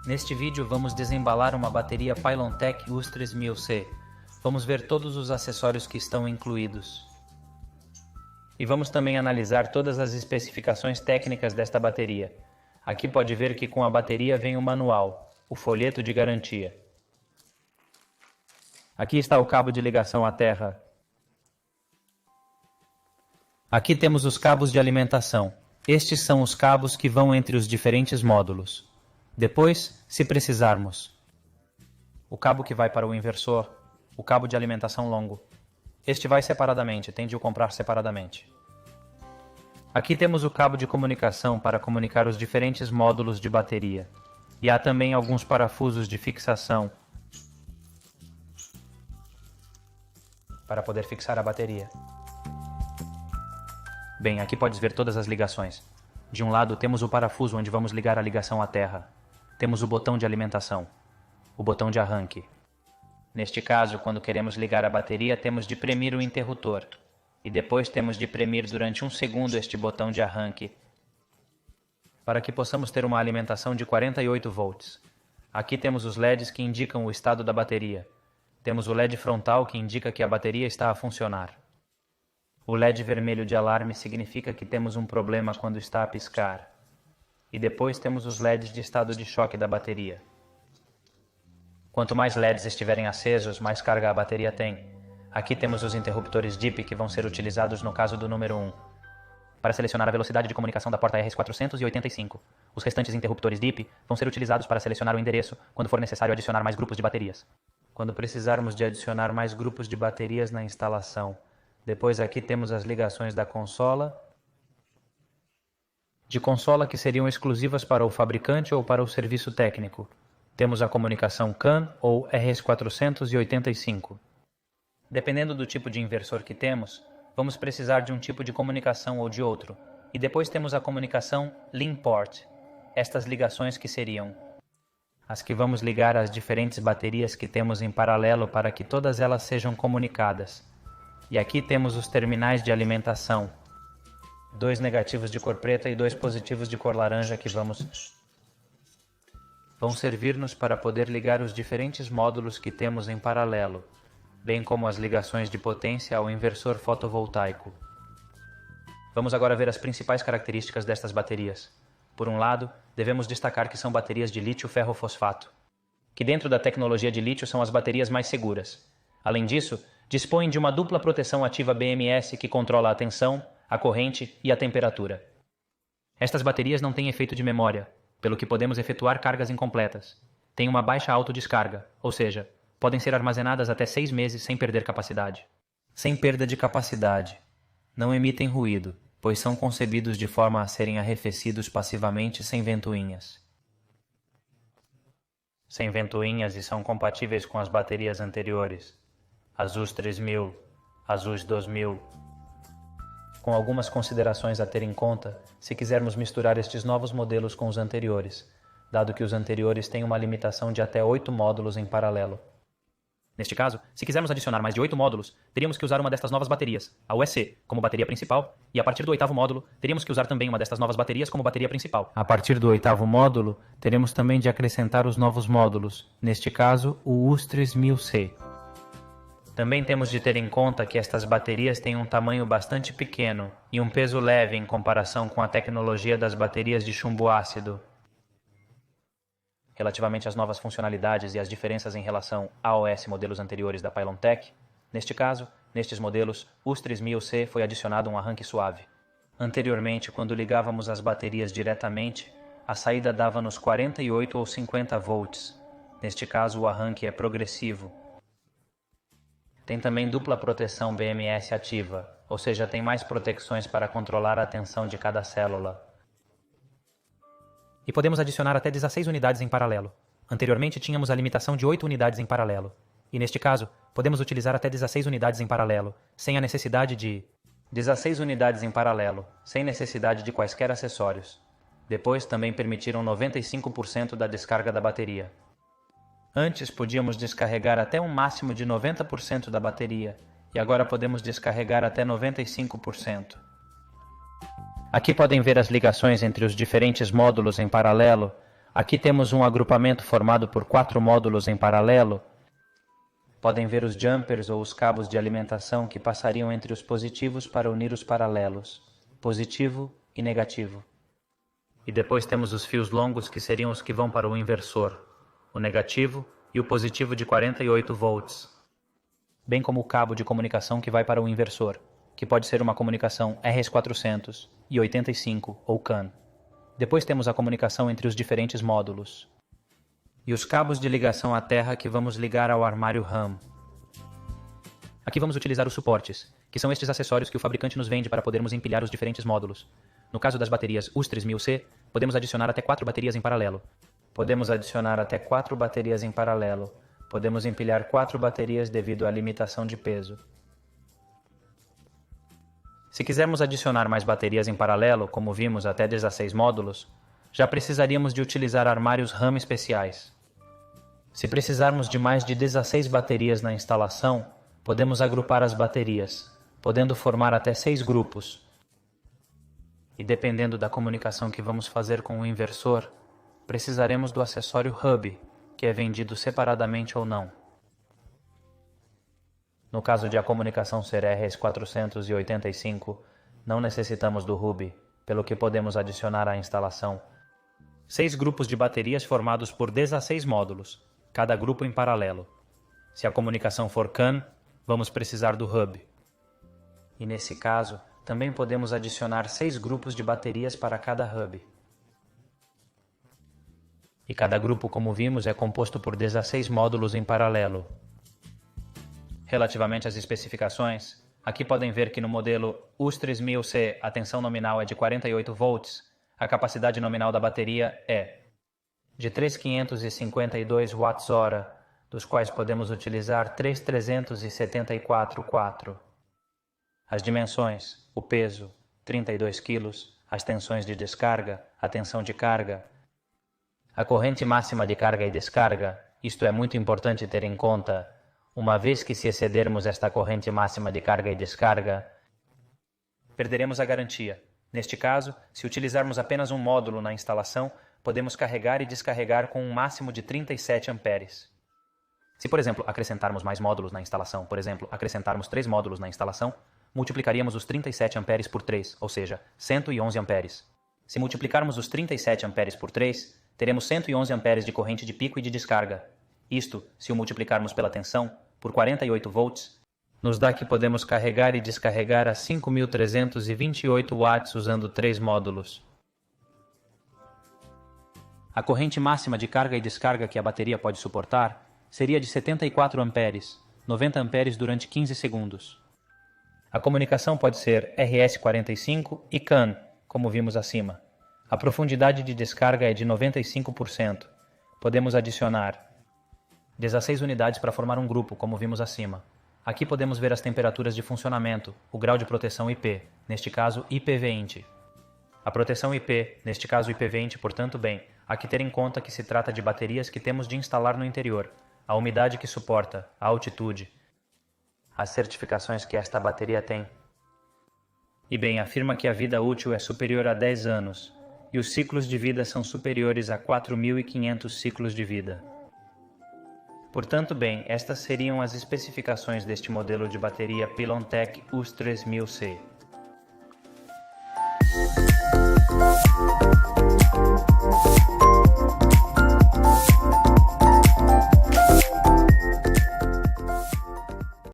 Neste vídeo vamos desembalar uma bateria Pylontech US3000C. Vamos ver todos os acessórios que estão incluídos. E vamos também analisar todas as especificações técnicas desta bateria. Aqui pode ver que com a bateria vem o manual, o folheto de garantia. Aqui está o cabo de ligação à terra. Aqui temos os cabos de alimentação. Estes são os cabos que vão entre os diferentes módulos. Depois, se precisarmos, o cabo que vai para o inversor, o cabo de alimentação longo. Este vai separadamente, tem de o comprar separadamente. Aqui temos o cabo de comunicação para comunicar os diferentes módulos de bateria. E há também alguns parafusos de fixação para poder fixar a bateria. Bem, aqui podes ver todas as ligações. De um lado temos o parafuso onde vamos ligar a ligação à terra. Temos o botão de alimentação, o botão de arranque. Neste caso, quando queremos ligar a bateria, temos de premir o interruptor. E depois temos de premir durante 1 segundo este botão de arranque, para que possamos ter uma alimentação de 48 volts. Aqui temos os LEDs que indicam o estado da bateria. Temos o LED frontal que indica que a bateria está a funcionar. O LED vermelho de alarme significa que temos um problema quando está a piscar. E depois temos os LEDs de estado de choque da bateria. Quanto mais LEDs estiverem acesos, mais carga a bateria tem. Aqui temos os interruptores DIP que vão ser utilizados no caso do número 1. Para selecionar a velocidade de comunicação da porta RS485. Os restantes interruptores DIP vão ser utilizados para selecionar o endereço quando for necessário adicionar mais grupos de baterias. Quando precisarmos de adicionar mais grupos de baterias na instalação. Depois aqui temos as ligações da consola. De consola que seriam exclusivas para o fabricante ou para o serviço técnico. Temos a comunicação CAN ou RS485. Dependendo do tipo de inversor que temos, vamos precisar de um tipo de comunicação ou de outro. E depois temos a comunicação LIN port. Estas ligações que seriam as que vamos ligar às diferentes baterias que temos em paralelo para que todas elas sejam comunicadas. E aqui temos os terminais de alimentação. 2 negativos de cor preta e 2 positivos de cor laranja que vão servir-nos para poder ligar os diferentes módulos que temos em paralelo, bem como as ligações de potência ao inversor fotovoltaico. Vamos agora ver as principais características destas baterias. Por um lado, devemos destacar que são baterias de lítio-ferro-fosfato, que dentro da tecnologia de lítio são as baterias mais seguras. Além disso, dispõem de uma dupla proteção ativa BMS que controla a tensão, a corrente e a temperatura. Estas baterias não têm efeito de memória, pelo que podemos efetuar cargas incompletas. Têm uma baixa autodescarga, ou seja, podem ser armazenadas até 6 meses sem perder capacidade. Sem perda de capacidade. Não emitem ruído, pois são concebidos de forma a serem arrefecidos passivamente sem ventoinhas. Sem ventoinhas e são compatíveis com as baterias anteriores, as US3000, as US2000. Com algumas considerações a ter em conta se quisermos misturar estes novos modelos com os anteriores, dado que os anteriores têm uma limitação de até 8 módulos em paralelo. Neste caso, se quisermos adicionar mais de 8 módulos, teríamos que usar uma destas novas baterias, a USC, como bateria principal, e a partir do 8º módulo, teríamos que usar também uma destas novas baterias como bateria principal. A partir do 8º módulo, teremos também de acrescentar os novos módulos, neste caso, o US3000C. Também temos de ter em conta que estas baterias têm um tamanho bastante pequeno e um peso leve em comparação com a tecnologia das baterias de chumbo ácido. Relativamente às novas funcionalidades e às diferenças em relação a OS modelos anteriores da Pylontech, neste caso, nestes modelos, US3000C foi adicionado um arranque suave. Anteriormente, quando ligávamos as baterias diretamente, a saída dava-nos 48 ou 50 volts. Neste caso, o arranque é progressivo. Tem também dupla proteção BMS ativa, ou seja, tem mais proteções para controlar a tensão de cada célula. E podemos adicionar até 16 unidades em paralelo. Anteriormente tínhamos a limitação de 8 unidades em paralelo. E neste caso, podemos utilizar até 16 unidades em paralelo, sem a necessidade de 16 unidades em paralelo, sem necessidade de quaisquer acessórios. Depois também permitiram 95% da descarga da bateria. Antes podíamos descarregar até um máximo de 90% da bateria, e agora podemos descarregar até 95%. Aqui podem ver as ligações entre os diferentes módulos em paralelo, Aqui temos um agrupamento formado por 4 módulos em paralelo. Podem ver os jumpers ou os cabos de alimentação que passariam entre os positivos para unir os paralelos, positivo e negativo. E depois temos os fios longos que seriam os que vão para o inversor, o negativo e o positivo de 48 volts, bem como o cabo de comunicação que vai para o inversor, que pode ser uma comunicação RS400 e 85 ou CAN. Depois temos a comunicação entre os diferentes módulos. E os cabos de ligação à terra que vamos ligar ao armário RAM. Aqui vamos utilizar os suportes, que são estes acessórios que o fabricante nos vende para podermos empilhar os diferentes módulos. No caso das baterias US3000C, podemos adicionar até 4 baterias em paralelo. Podemos empilhar 4 baterias devido à limitação de peso. Se quisermos adicionar mais baterias em paralelo, como vimos até 16 módulos, já precisaríamos de utilizar armários RAM especiais. Se precisarmos de mais de 16 baterias na instalação, podemos agrupar as baterias, podendo formar até 6 grupos. E dependendo da comunicação que vamos fazer com o inversor, precisaremos do acessório Hub, que é vendido separadamente ou não. No caso de a comunicação ser RS485, não necessitamos do Hub, pelo que podemos adicionar à instalação 6 grupos de baterias formados por 16 módulos, cada grupo em paralelo. Se a comunicação for CAN, vamos precisar do Hub. E nesse caso, também podemos adicionar 6 grupos de baterias para cada Hub. E cada grupo, como vimos, é composto por 16 módulos em paralelo. Relativamente às especificações, aqui podem ver que no modelo US3000C a tensão nominal é de 48 volts, a capacidade nominal da bateria é de 3.552 Wh, dos quais podemos utilizar 3.374,4. As dimensões, o peso, 32 kg, as tensões de descarga, a tensão de carga, a corrente máxima de carga e descarga, isto é muito importante ter em conta, uma vez que se excedermos esta corrente máxima de carga e descarga, perderemos a garantia. Neste caso, se utilizarmos apenas um módulo na instalação, podemos carregar e descarregar com um máximo de 37 amperes. Se, por exemplo, acrescentarmos mais módulos na instalação, por exemplo, acrescentarmos 3 módulos na instalação, multiplicaríamos os 37 amperes por 3, ou seja, 111 amperes. Se multiplicarmos os 37 amperes por 3, teremos 111 amperes de corrente de pico e de descarga. Isto, se o multiplicarmos pela tensão, por 48 volts, nos dá que podemos carregar e descarregar a 5.328 watts usando 3 módulos. A corrente máxima de carga e descarga que a bateria pode suportar seria de 74 amperes, 90 amperes durante 15 segundos. A comunicação pode ser RS45 e CAN, como vimos acima. A profundidade de descarga é de 95%. Podemos adicionar 16 unidades para formar um grupo, como vimos acima. Aqui podemos ver as temperaturas de funcionamento, o grau de proteção IP, neste caso IP20. A proteção IP, neste caso IP20, portanto, bem, há que ter em conta que se trata de baterias que temos de instalar no interior, a umidade que suporta, a altitude, as certificações que esta bateria tem. E bem, afirma que a vida útil é superior a 10 anos, e os ciclos de vida são superiores a 4.500 ciclos de vida. Portanto, bem, estas seriam as especificações deste modelo de bateria Pilontech US3000C.